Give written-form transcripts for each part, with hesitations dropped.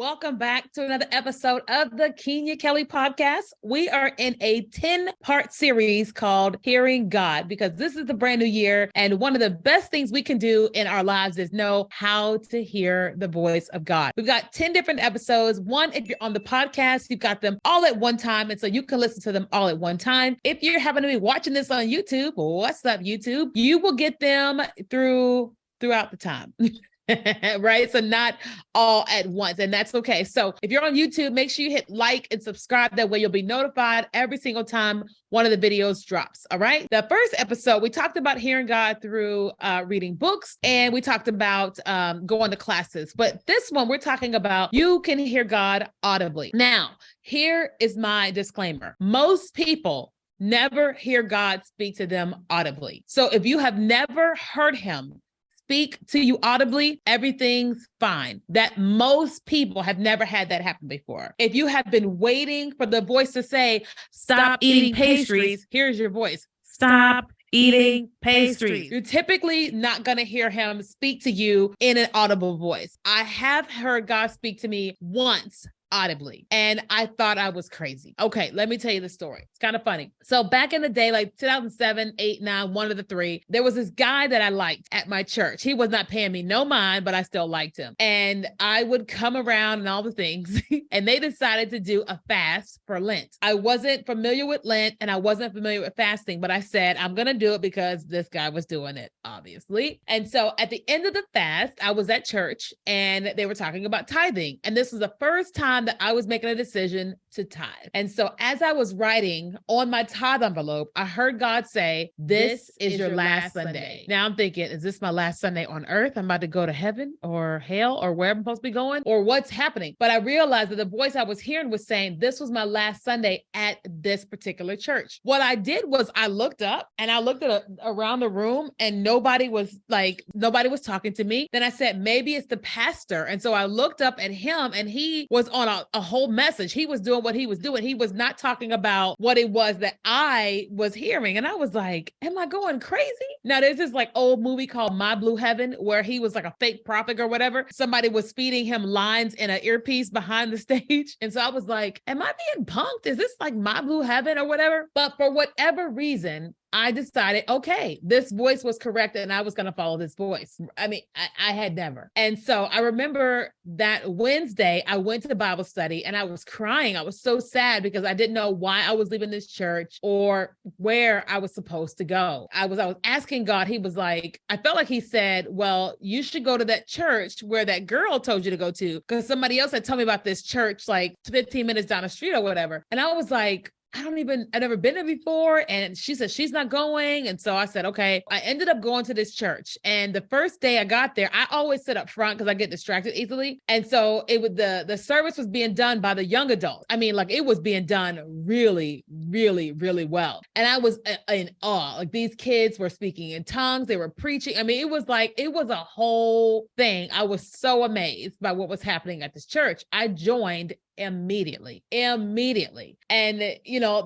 Welcome back to another episode of the Keenya Kelly podcast. We are in a 10-part series called Hearing God because this is the brand new year. And one of the best things we can do in our lives is know how to hear the voice of God. We've got 10 different episodes. One, if you're on the podcast, you've got them all at one time. And so you can listen to them all at one time. If you're having to be watching this on YouTube, what's up, YouTube? You will get them throughout the time. Right? So not all at once, and that's okay. So if you're on YouTube, make sure you hit like and subscribe. That way you'll be notified every single time one of the videos drops. All right. The first episode, we talked about hearing God through reading books, and we talked about going to classes. But this one, we're talking about you can hear God audibly. Now, here is my disclaimer. Most people never hear God speak to them audibly. So if you have never heard him speak to you audibly, everything's fine. That most people have never had that happen before. If you have been waiting for the voice to say, stop eating pastries, here's your voice. Stop eating pastries. You're typically not going to hear him speak to you in an audible voice. I have heard God speak to me once audibly, and I thought I was crazy. Okay, let me tell you the story. It's kind of funny. So back in the day, like 2007, 8, 9, one of the three, there was this guy that I liked at my church. He was not paying me no mind, but I still liked him. And I would come around and all the things, and they decided to do a fast for Lent. I wasn't familiar with Lent and I wasn't familiar with fasting, but I said, I'm going to do it because this guy was doing it, obviously. And so at the end of the fast, I was at church and they were talking about tithing. And this was the first time that I was making a decision to tithe. And so as I was writing on my tithe envelope, I heard God say, this is your last Sunday. Now I'm thinking, is this my last Sunday on earth? I'm about to go to heaven or hell or where I'm supposed to be going or what's happening? But I realized that the voice I was hearing was saying, this was my last Sunday at this particular church. What I did was I looked up and I looked at around the room and nobody was talking to me. Then I said, maybe it's the pastor. And so I looked up at him and he was on a whole message. He was doing what he was doing. He was not talking about what it was that I was hearing. And I was like, am I going crazy? Now there's this like old movie called My Blue Heaven where he was like a fake prophet or whatever. Somebody was feeding him lines in an earpiece behind the stage. And so I was like, am I being punked? Is this like My Blue Heaven or whatever? But for whatever reason, I decided, okay, this voice was correct and I was going to follow this voice. I mean, I had never. And so I remember that Wednesday, I went to the Bible study and I was crying. I was so sad because I didn't know why I was leaving this church or where I was supposed to go. I was asking God, he was like, I felt like he said, well, you should go to that church where that girl told you to go to because somebody else had told me about this church like 15 minutes down the street or whatever. And I was like, I've never been there before. And she said, she's not going. And so I said, okay, I ended up going to this church. And the first day I got there, I always sit up front because I get distracted easily. And so the service was being done by the young adults. I mean, like it was being done really, really, really well. And I was in awe. Like these kids were speaking in tongues. They were preaching. I mean, it was a whole thing. I was so amazed by what was happening at this church. I joined immediately. And,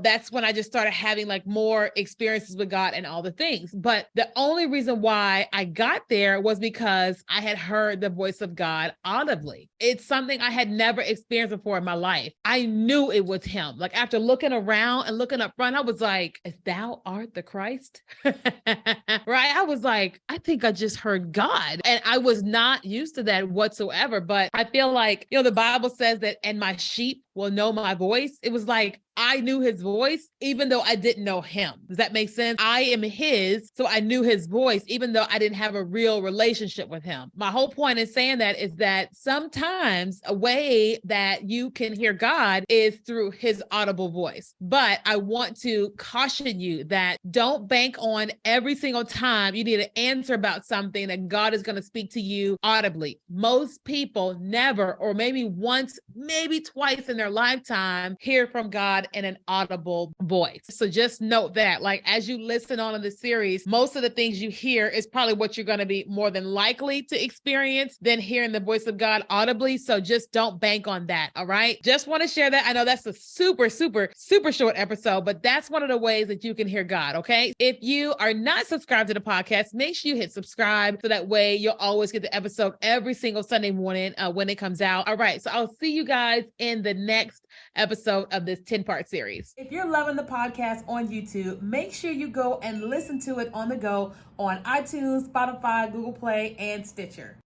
that's when I just started having like more experiences with God and all the things. But the only reason why I got there was because I had heard the voice of God audibly. It's something I had never experienced before in my life. I knew it was him. Like after looking around and looking up front, I was like, if thou art the Christ, right? I was like, I think I just heard God. And I was not used to that whatsoever. But I feel like, the Bible says that, and my sheep will know my voice. It was like, I knew his voice, even though I didn't know him. Does that make sense? I am his, so I knew his voice, even though I didn't have a real relationship with him. My whole point in saying that is that sometimes a way that you can hear God is through his audible voice. But I want to caution you that don't bank on every single time you need an answer about something that God is going to speak to you audibly. Most people never, or maybe once, maybe twice in their their lifetime hear from God in an audible voice. So just note that, like, as you listen on in the series, most of the things you hear is probably what you're going to be more than likely to experience than hearing the voice of God audibly. So just don't bank on that. All right. Just want to share that. I know that's a super short episode, but that's one of the ways that you can hear God. Okay. If you are not subscribed to the podcast, make sure you hit subscribe so that way you'll always get the episode every single Sunday morning when it comes out. All right. So I'll see you guys in the next episode of this 10-part series. If you're loving the podcast on YouTube, make sure you go and listen to it on the go on iTunes, Spotify, Google Play, and Stitcher.